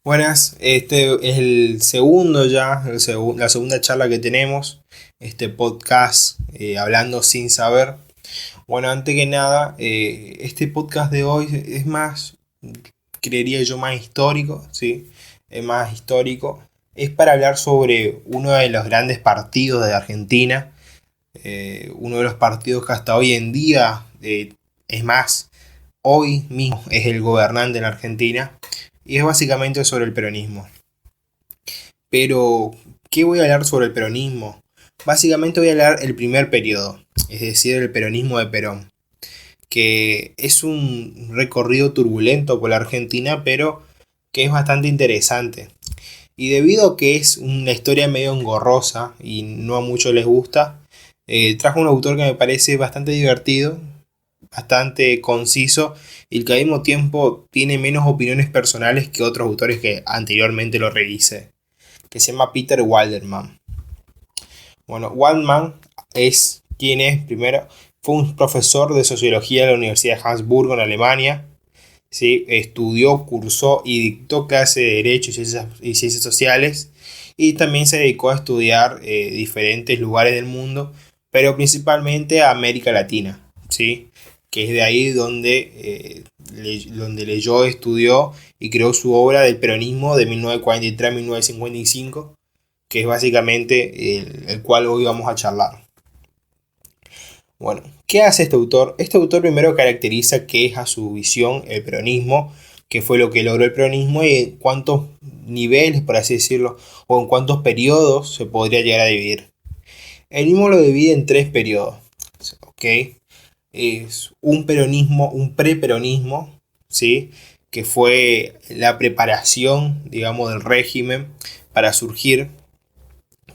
Buenas, este es el segundo ya, la segunda charla que tenemos, este podcast Hablando sin saber. Bueno, antes que nada, este podcast de hoy es más, creería yo, más histórico, ¿sí? Es más histórico. Es para hablar sobre uno de los grandes partidos de Argentina, uno de los partidos que hasta hoy en día, es más, hoy mismo es el gobernante en Argentina, y es básicamente sobre el peronismo. Pero, ¿qué voy a hablar sobre el peronismo? Básicamente voy a hablar el primer periodo, es decir, el peronismo de Perón, que es un recorrido turbulento por la Argentina, pero que es bastante interesante. Y debido a que es una historia medio engorrosa y no a muchos les gusta, trajo un autor que me parece bastante divertido, bastante conciso y que al mismo tiempo tiene menos opiniones personales que otros autores que anteriormente lo revisé, que se llama Peter Walderman. Bueno, Waldman es quien es, primero, fue un profesor de sociología de la Universidad de Habsburgo en Alemania. ¿Sí? Estudió, cursó y dictó clase de Derecho y Ciencias Sociales. Y también se dedicó a estudiar diferentes lugares del mundo, pero principalmente a América Latina. ¿Sí? Que es de ahí donde leyó, estudió y creó su obra del peronismo de 1943 a 1955, que es básicamente el cual hoy vamos a charlar. Bueno, ¿qué hace este autor? Este autor primero caracteriza qué es a su visión el peronismo, qué fue lo que logró el peronismo y en cuántos niveles, por así decirlo, o en cuántos periodos se podría llegar a dividir. El mismo lo divide en tres periodos, ¿ok? Es un peronismo, un preperonismo, ¿sí? Que fue la preparación, digamos, del régimen para surgir,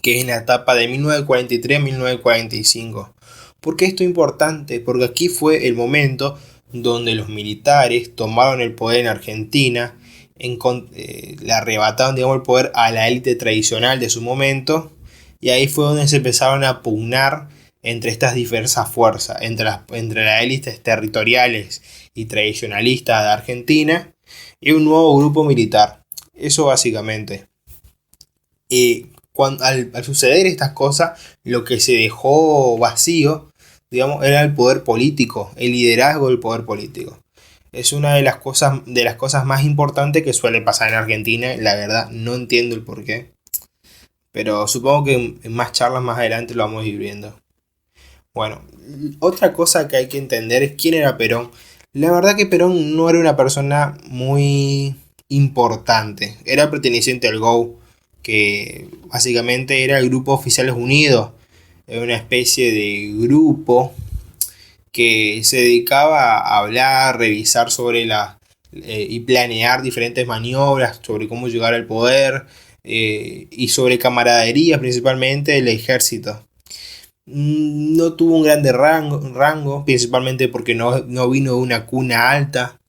que es en la etapa de 1943 a 1945. ¿Por qué esto es importante? Porque aquí fue el momento donde los militares tomaron el poder en Argentina, le arrebataron, digamos, el poder a la élite tradicional de su momento, y ahí fue donde se empezaron a pugnar entre estas diversas fuerzas, entre las élites territoriales y tradicionalistas de Argentina y un nuevo grupo militar. Eso básicamente. Al suceder estas cosas, lo que se dejó vacío, digamos, era el poder político, el liderazgo del poder político. Es una de las cosas más importantes que suele pasar en Argentina. La verdad, no entiendo el porqué. Pero supongo que en más charlas más adelante lo vamos a ir viendo. Bueno, otra cosa que hay que entender es quién era Perón. La verdad que Perón no era una persona muy importante. Era perteneciente al GO, que básicamente era el Grupo Oficiales Unidos. Era una especie de grupo que se dedicaba a hablar, revisar sobre y planear diferentes maniobras sobre cómo llegar al poder, y sobre camaradería principalmente del ejército. No tuvo un grande rango, principalmente porque no vino de una cuna alta,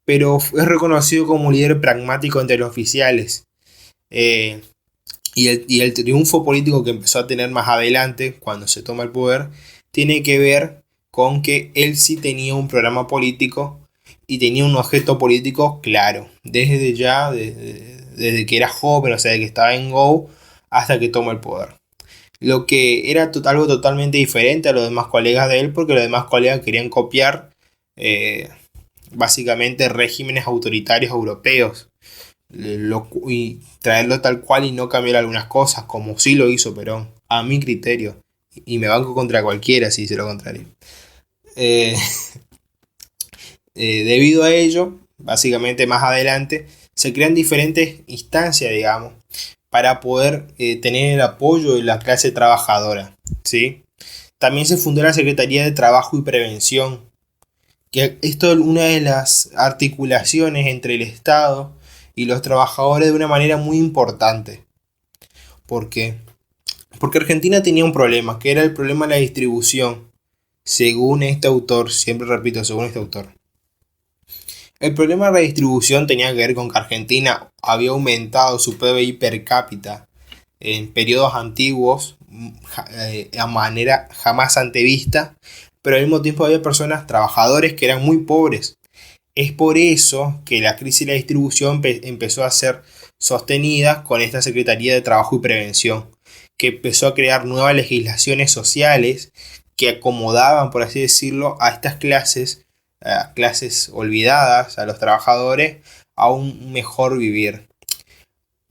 pero es reconocido como líder pragmático entre los oficiales. Eh, y el triunfo político que empezó a tener más adelante, cuando se toma el poder, tiene que ver con que él sí tenía un programa político y tenía un objeto político claro, desde que era joven, o sea, que estaba en Go, hasta que toma el poder. Lo que era algo totalmente diferente a los demás colegas de él, porque los demás colegas querían copiar, eh, básicamente, regímenes autoritarios europeos, y traerlo tal cual y no cambiar algunas cosas, como sí lo hizo Perón, a mi criterio. Y me banco contra cualquiera si dice lo contrario. Eh, Debido a ello, básicamente más adelante, se crean diferentes instancias, digamos, para poder tener el apoyo de la clase trabajadora, ¿sí? También se fundó la Secretaría de Trabajo y Prevención, que esto es una de las articulaciones entre el Estado y los trabajadores de una manera muy importante. ¿Por qué? Porque Argentina tenía un problema, que era el problema de la distribución, según este autor, siempre repito, según este autor. El problema de la distribución tenía que ver con que Argentina había aumentado su PBI per cápita en periodos antiguos, a manera jamás antevista, pero al mismo tiempo había personas, trabajadores que eran muy pobres. Es por eso que la crisis de la distribución empezó a ser sostenida con esta Secretaría de Trabajo y Prevención, que empezó a crear nuevas legislaciones sociales que acomodaban, por así decirlo, a estas clases, a clases olvidadas, a los trabajadores, a un mejor vivir.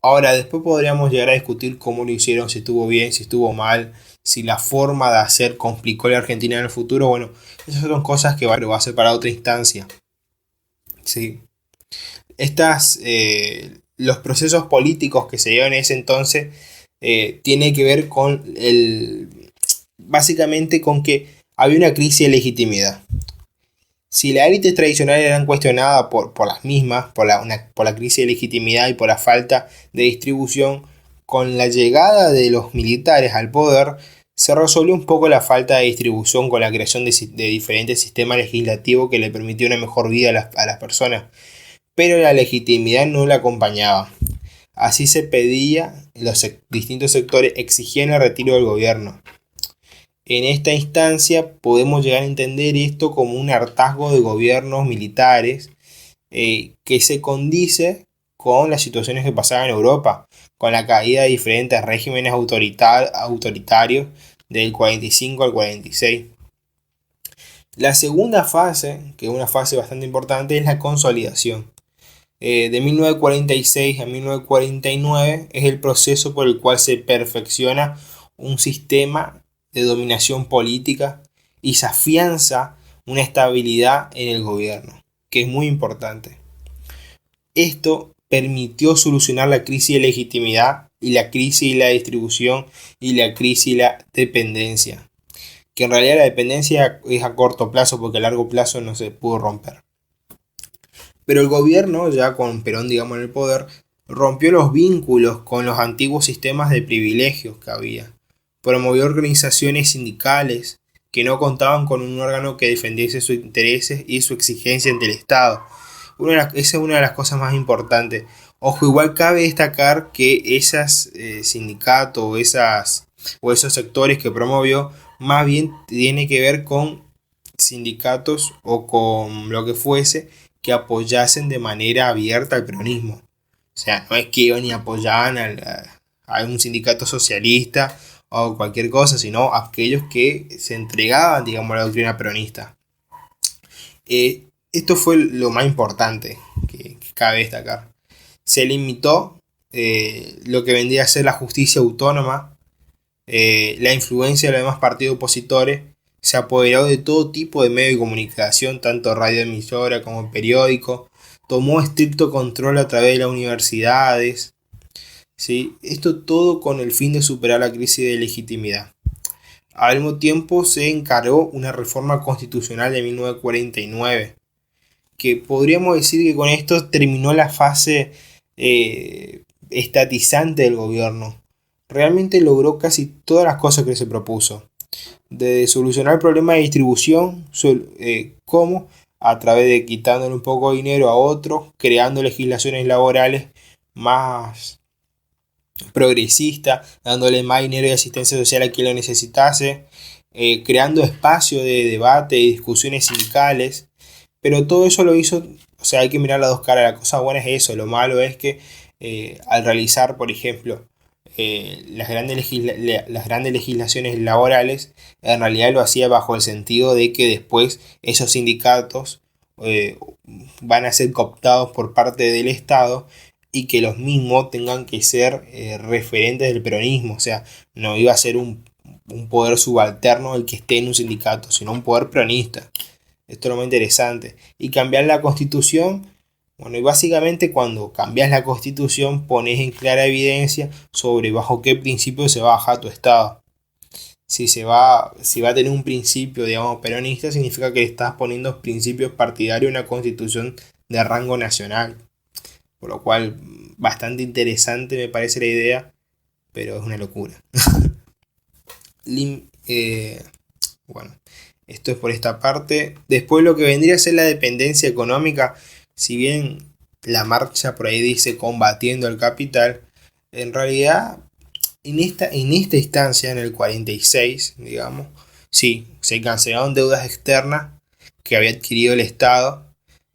Ahora, después podríamos llegar a discutir cómo lo hicieron, si estuvo bien, si estuvo mal, si la forma de hacer complicó a la Argentina en el futuro. Bueno, esas son cosas que va a ser para otra instancia. Sí. Los procesos políticos que se dieron en ese entonces tiene que ver con básicamente con que había una crisis de legitimidad. Si las élites tradicionales eran cuestionadas por las mismas, por la crisis de legitimidad y por la falta de distribución, con la llegada de los militares al poder, se resolvió un poco la falta de distribución con la creación de diferentes sistemas legislativos que le permitió una mejor vida a las personas, pero la legitimidad no la acompañaba. Así se pedía, los distintos sectores exigían el retiro del gobierno. En esta instancia podemos llegar a entender esto como un hartazgo de gobiernos militares que se condice con las situaciones que pasaban en Europa, con la caída de diferentes regímenes autoritarios del 45 al 46. La segunda fase, que es una fase bastante importante, es la consolidación. De 1946 a 1949 es el proceso por el cual se perfecciona un sistema de dominación política y se afianza una estabilidad en el gobierno, que es muy importante. Esto permitió solucionar la crisis de legitimidad y la crisis de la distribución y la crisis de la dependencia, que en realidad la dependencia es a corto plazo porque a largo plazo no se pudo romper. Pero el gobierno, ya con Perón digamos en el poder, rompió los vínculos con los antiguos sistemas de privilegios que había. Promovió organizaciones sindicales que no contaban con un órgano que defendiese sus intereses y su exigencia ante el Estado. Esa es una de las cosas más importantes. Ojo, igual cabe destacar que esas sindicatos o esos sectores que promovió más bien tiene que ver con sindicatos o con lo que fuese que apoyasen de manera abierta al peronismo. O sea, no es que iban y apoyaban a un sindicato socialista o cualquier cosa, sino aquellos que se entregaban, digamos, a la doctrina peronista. Esto fue lo más importante que cabe destacar. Se limitó lo que vendría a ser la justicia autónoma, la influencia de los demás partidos opositores, se apoderó de todo tipo de medios de comunicación, tanto radioemisora como periódico, tomó estricto control a través de las universidades, ¿sí? Esto todo con el fin de superar la crisis de legitimidad. Al mismo tiempo se encargó una reforma constitucional de 1949, que podríamos decir que con esto terminó la fase estatizante del gobierno. Realmente logró casi todas las cosas que se propuso. De solucionar el problema de distribución, como a través de quitándole un poco de dinero a otros, creando legislaciones laborales más progresistas, dándole más dinero y asistencia social a quien lo necesitase, creando espacios de debate y discusiones sindicales, pero todo eso lo hizo, o sea, hay que mirar las dos caras. La cosa buena es eso, lo malo es que al realizar, por ejemplo, las grandes legislaciones laborales, en realidad lo hacía bajo el sentido de que después esos sindicatos van a ser cooptados por parte del Estado y que los mismos tengan que ser referentes del peronismo. O sea, no iba a ser un poder subalterno el que esté en un sindicato, sino un poder peronista. Esto es lo más interesante. Y cambiar la constitución. Bueno, y básicamente cuando cambias la constitución pones en clara evidencia sobre bajo qué principio se va a bajar tu Estado. Si va a tener un principio, digamos, peronista, significa que estás poniendo principios partidarios en una constitución de rango nacional. Por lo cual, bastante interesante me parece la idea, pero es una locura. Bueno, esto es por esta parte. Después lo que vendría a ser la dependencia económica. Si bien la marcha por ahí dice combatiendo al capital, en realidad en esta instancia, en el 46, digamos, sí, se cancelaron deudas externas que había adquirido el Estado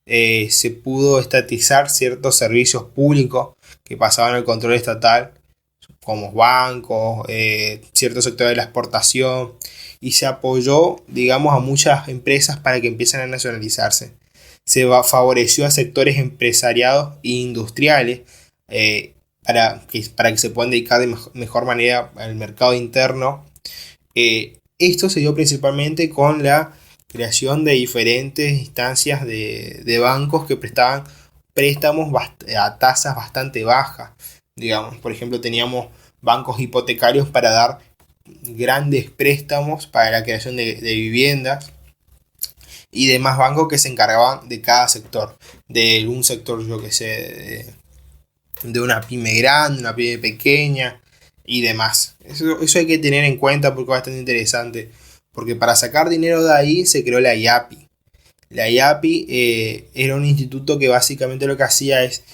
se pudo estatizar ciertos servicios públicos que pasaban al control estatal, como bancos, ciertos sectores de la exportación, y se apoyó, digamos, a muchas empresas para que empiecen a nacionalizarse. Favoreció a sectores empresariados e industriales, para que se puedan dedicar de mejor manera al mercado interno. Esto se dio principalmente con la creación de diferentes instancias de bancos que prestaban préstamos a tasas bastante bajas. Digamos, por ejemplo, teníamos bancos hipotecarios para dar grandes préstamos para la creación de viviendas, y demás bancos que se encargaban de cada sector, de un sector, yo que sé, de una pyme grande, una pyme pequeña y demás. Eso hay que tener en cuenta porque es bastante interesante, porque para sacar dinero de ahí se creó la IAPI. La IAPI era un instituto que básicamente lo que hacía es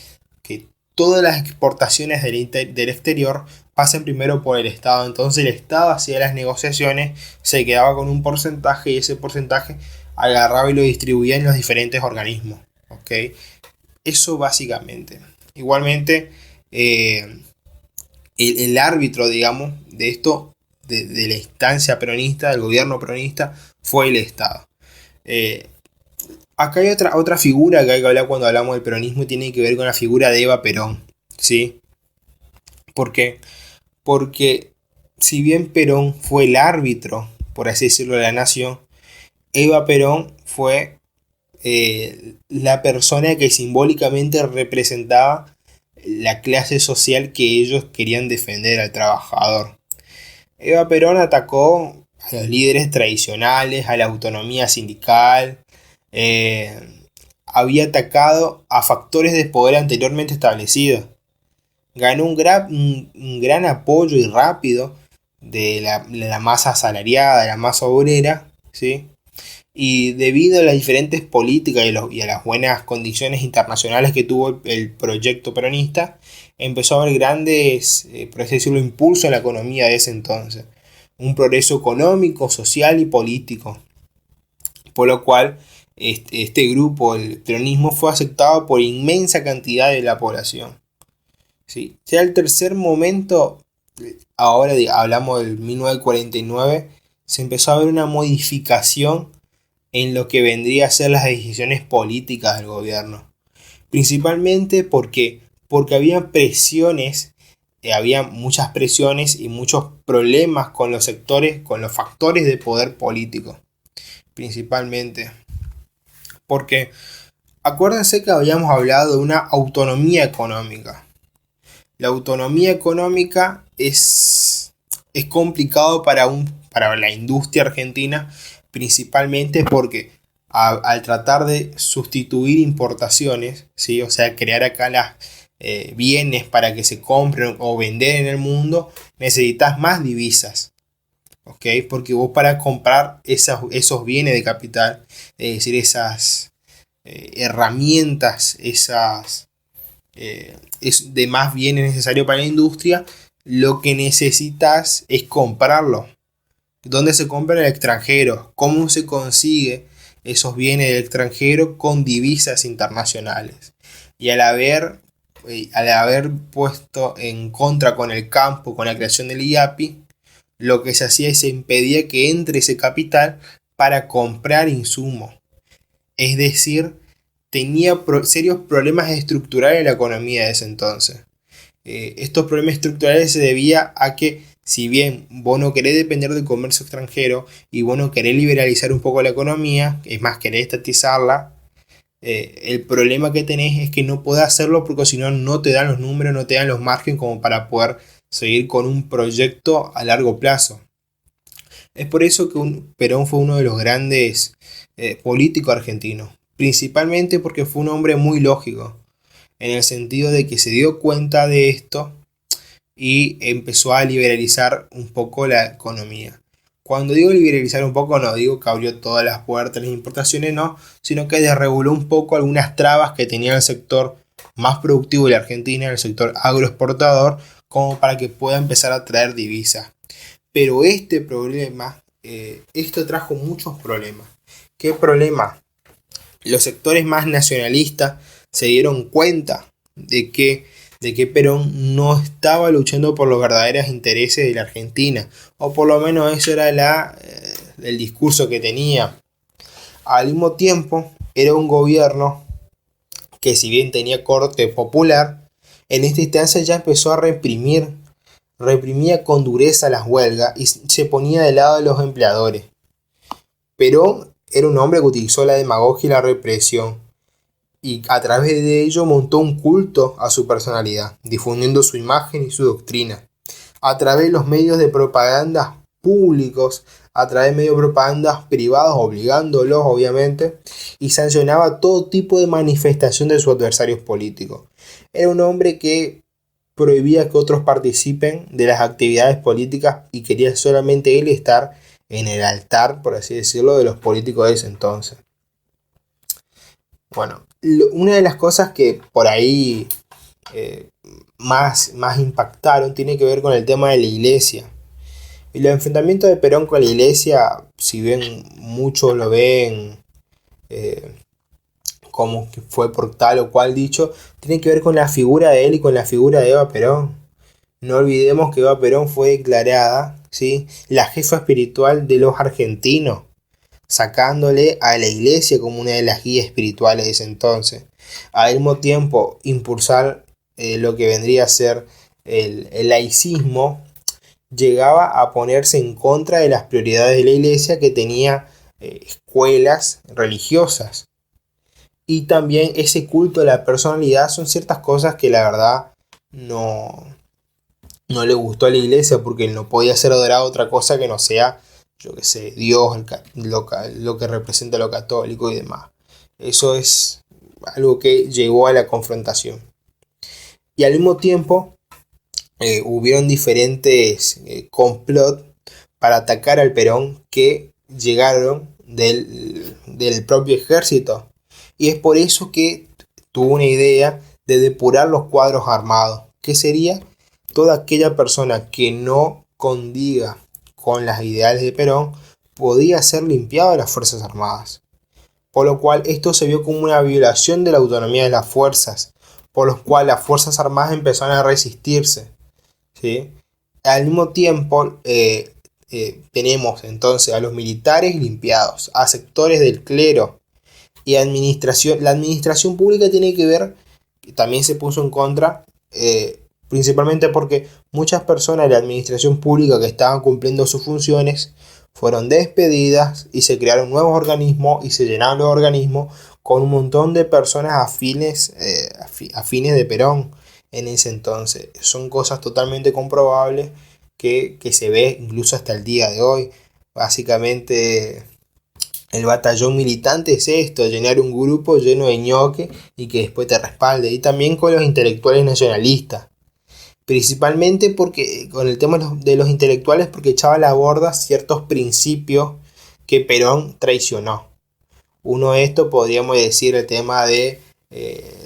que todas las exportaciones del exterior pasen primero por el Estado. Entonces el Estado hacía las negociaciones, se quedaba con un porcentaje y ese porcentaje agarraba y lo distribuía en los diferentes organismos. ¿Okay? Eso básicamente. Igualmente, el árbitro, digamos, de esto, de la instancia peronista, del gobierno peronista, fue el Estado. Acá hay otra figura que hay que hablar cuando hablamos del peronismo, y tiene que ver con la figura de Eva Perón, ¿sí? ¿Por qué? Porque si bien Perón fue el árbitro, por así decirlo, de la nación, Eva Perón fue la persona que simbólicamente representaba la clase social que ellos querían defender, al trabajador. Eva Perón atacó a los líderes tradicionales, a la autonomía sindical, había atacado a factores de poder anteriormente establecidos. Ganó un gran apoyo y rápido de la masa asalariada, de la masa obrera, ¿sí? Y debido a las diferentes políticas y a las buenas condiciones internacionales que tuvo el proyecto peronista, empezó a haber grandes, por así decirlo, impulsos en la economía de ese entonces. Un progreso económico, social y político. Por lo cual, este grupo, el peronismo, fue aceptado por inmensa cantidad de la población. ¿Sí? Ya el tercer momento, ahora hablamos del 1949, se empezó a ver una modificación en lo que vendría a ser las decisiones políticas del gobierno. Principalmente porque había presiones, había muchas presiones y muchos problemas con los sectores, con los factores de poder político. Principalmente. Porque acuérdense que habíamos hablado de una autonomía económica. La autonomía económica es complicado para la industria argentina, principalmente porque al tratar de sustituir importaciones, ¿sí? O sea, crear acá las bienes para que se compren o vender en el mundo, necesitas más divisas. ¿Okay? Porque vos, para comprar esos bienes de capital, es decir, esas herramientas, de más bienes necesarios para la industria, lo que necesitas es comprarlo. ¿Dónde se compra? En el extranjero. ¿Cómo se consigue esos bienes del extranjero? Con divisas internacionales. Y al haber puesto en contra con el campo, con la creación del IAPI, lo que se hacía es se impedía que entre ese capital para comprar insumos. Es decir, tenía serios problemas estructurales en la economía de ese entonces. Estos problemas estructurales se debían a que, si bien vos no querés depender del comercio extranjero y vos no querés liberalizar un poco la economía, es más, querés estatizarla, el problema que tenés es que no podés hacerlo porque si no, no te dan los números, no te dan los márgenes como para poder seguir con un proyecto a largo plazo. Es por eso que Perón fue uno de los grandes políticos argentinos, principalmente porque fue un hombre muy lógico, en el sentido de que se dio cuenta de esto y empezó a liberalizar un poco la economía. Cuando digo liberalizar un poco, no digo que abrió todas las puertas, las importaciones, no, sino que desreguló un poco algunas trabas que tenía el sector más productivo de la Argentina, el sector agroexportador, como para que pueda empezar a traer divisas. Pero este problema, esto trajo muchos problemas. ¿Qué problema? Los sectores más nacionalistas se dieron cuenta de que Perón no estaba luchando por los verdaderos intereses de la Argentina, o por lo menos eso era el discurso que tenía. Al mismo tiempo, era un gobierno que, si bien tenía corte popular, en esta instancia ya empezó a reprimía con dureza las huelgas y se ponía del lado de los empleadores. Perón era un hombre que utilizó la demagogia y la represión, y a través de ello montó un culto a su personalidad, difundiendo su imagen y su doctrina, a través de los medios de propaganda públicos, a través de medios de propaganda privados, obligándolos obviamente, y sancionaba todo tipo de manifestación de sus adversarios políticos. Era un hombre que prohibía que otros participen de las actividades políticas y quería solamente él estar en el altar, por así decirlo, de los políticos de ese entonces. Bueno, una de las cosas que por ahí más impactaron tiene que ver con el tema de la iglesia. Y los enfrentamientos de Perón con la iglesia, si bien muchos lo ven como que fue por tal o cual dicho, tiene que ver con la figura de él y con la figura de Eva Perón. No olvidemos que Eva Perón fue declarada, ¿sí?, la jefa espiritual de los argentinos, sacándole a la iglesia como una de las guías espirituales de ese entonces. Al mismo tiempo, impulsar lo que vendría a ser el laicismo, llegaba a ponerse en contra de las prioridades de la iglesia, que tenía escuelas religiosas. Y también ese culto a la personalidad son ciertas cosas que la verdad no le gustó a la iglesia, porque él no podía ser adorado otra cosa que no sea, yo que sé, Dios, lo que representa lo católico y demás. Eso es algo que llegó a la confrontación. Y al mismo tiempo hubieron diferentes complot para atacar al Perón, que llegaron del propio ejército. Y es por eso que tuvo una idea de depurar los cuadros armados, que sería toda aquella persona que no condiga con las ideales de Perón podía ser limpiado de las Fuerzas Armadas. Por lo cual esto se vio como una violación de la autonomía de las fuerzas, por lo cual las Fuerzas Armadas empezaron a resistirse, ¿sí? Al mismo tiempo tenemos entonces a los militares limpiados, a sectores del clero y administración. La administración pública tiene que ver, también se puso en contra, principalmente porque muchas personas de la administración pública que estaban cumpliendo sus funciones fueron despedidas y se crearon nuevos organismos y se llenaron los organismos con un montón de personas afines de Perón en ese entonces. Son cosas totalmente comprobables que se ve incluso hasta el día de hoy. Básicamente el batallón militante es esto: llenar un grupo lleno de ñoque y que después te respalde. Y también con los intelectuales nacionalistas, principalmente porque con el tema de los intelectuales, porque echaba a la borda ciertos principios que Perón traicionó. Uno de estos podríamos decir el tema de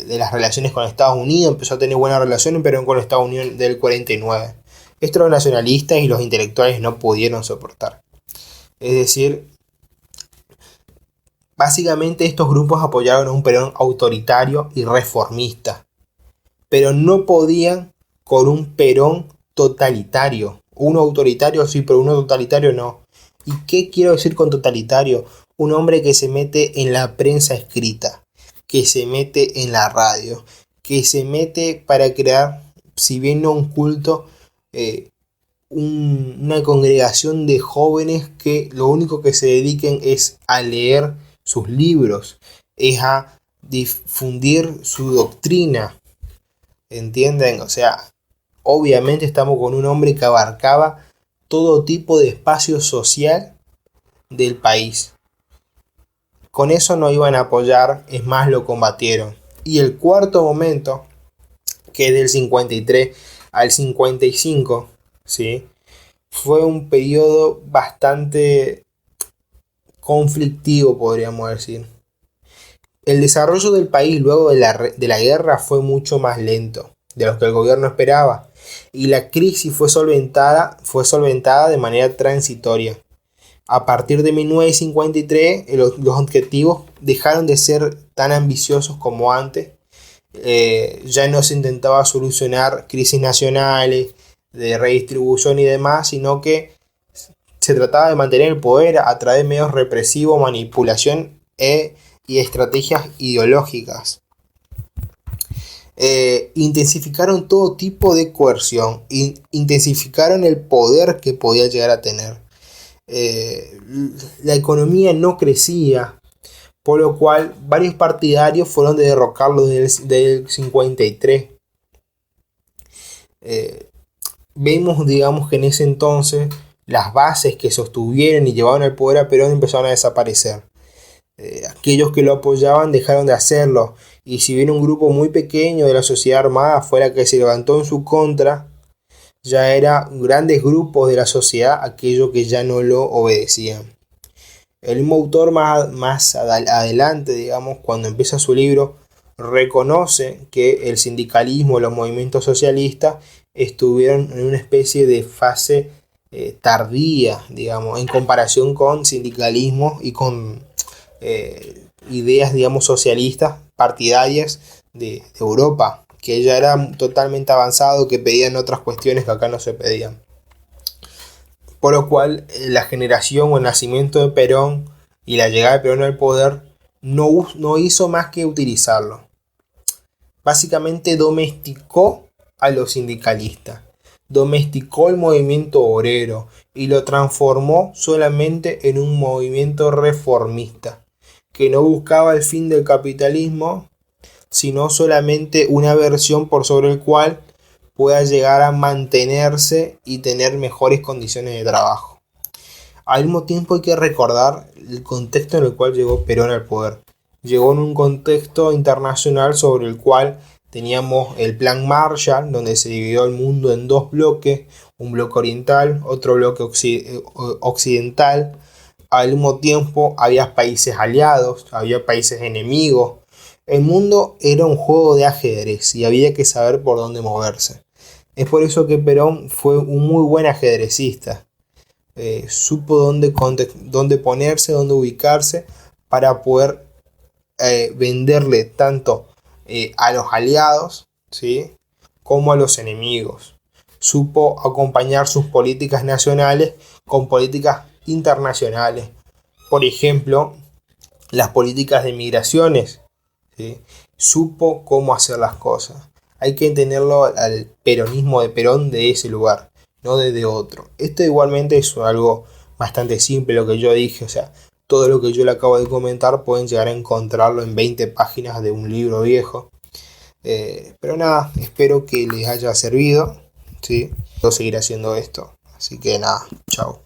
las relaciones con Estados Unidos. Empezó a tener buenas relaciones Perón con Estados Unidos del 49. Esto los nacionalistas y los intelectuales no pudieron soportar. Es decir, básicamente estos grupos apoyaron a un Perón autoritario y reformista, pero no podían con un Perón totalitario. Uno autoritario sí, pero uno totalitario no. ¿Y qué quiero decir con totalitario? Un hombre que se mete en la prensa escrita, que se mete en la radio, que se mete para crear, si bien no un culto, una congregación de jóvenes que lo único que se dediquen es a leer sus libros, es a difundir su doctrina. ¿Entienden? O sea, obviamente estamos con un hombre que abarcaba todo tipo de espacio social del país. Con eso no iban a apoyar, es más, lo combatieron. Y el cuarto momento, que es del 53 al 55, ¿sí?, fue un periodo bastante conflictivo, podríamos decir. El desarrollo del país luego de la guerra fue mucho más lento de lo que el gobierno esperaba, y la crisis fue solventada de manera transitoria. A partir de 1953 los objetivos dejaron de ser tan ambiciosos como antes. Ya no se intentaba solucionar crisis nacionales, de redistribución y demás, sino que se trataba de mantener el poder a través de medios represivos, manipulación y estrategias ideológicas. Intensificaron todo tipo de coerción, intensificaron el poder que podía llegar a tener. La economía no crecía, por lo cual varios partidarios fueron de derrocarlo desde el 53. Vemos, digamos, que en ese entonces las bases que sostuvieron y llevaron al poder a Perón empezaron a desaparecer. Aquellos que lo apoyaban dejaron de hacerlo, y si bien un grupo muy pequeño de la sociedad armada fue la que se levantó en su contra, ya eran grandes grupos de la sociedad aquellos que ya no lo obedecían. El mismo autor más adelante, digamos, cuando empieza su libro, reconoce que el sindicalismo y los movimientos socialistas estuvieron en una especie de fase tardía, digamos, en comparación con sindicalismo y con ideas, digamos, socialistas partidarias de Europa, que ya era totalmente avanzado, que pedían otras cuestiones que acá no se pedían. Por lo cual la generación o el nacimiento de Perón y la llegada de Perón al poder no hizo más que utilizarlo. Básicamente domesticó a los sindicalistas, domesticó el movimiento obrero y lo transformó solamente en un movimiento reformista, que no buscaba el fin del capitalismo, sino solamente una versión por sobre el cual pueda llegar a mantenerse y tener mejores condiciones de trabajo. Al mismo tiempo hay que recordar el contexto en el cual llegó Perón al poder. Llegó en un contexto internacional sobre el cual teníamos el plan Marshall, donde se dividió el mundo en dos bloques, un bloque oriental, otro bloque occidental. Al mismo tiempo había países aliados, había países enemigos. El mundo era un juego de ajedrez y había que saber por dónde moverse. Es por eso que Perón fue un muy buen ajedrecista. Supo dónde ponerse, dónde ubicarse para poder venderle tanto a los aliados, ¿sí?, como a los enemigos. Supo acompañar sus políticas nacionales con políticas internacionales. Por ejemplo, las políticas de migraciones, ¿sí? Supo cómo hacer las cosas. Hay que entenderlo al peronismo de Perón de ese lugar, no desde otro. Esto igualmente es algo bastante simple lo que yo dije, o sea, todo lo que yo le acabo de comentar pueden llegar a encontrarlo en 20 páginas de un libro viejo. Pero nada, espero que les haya servido, ¿sí? Yo seguiré haciendo esto. Así que nada, chao.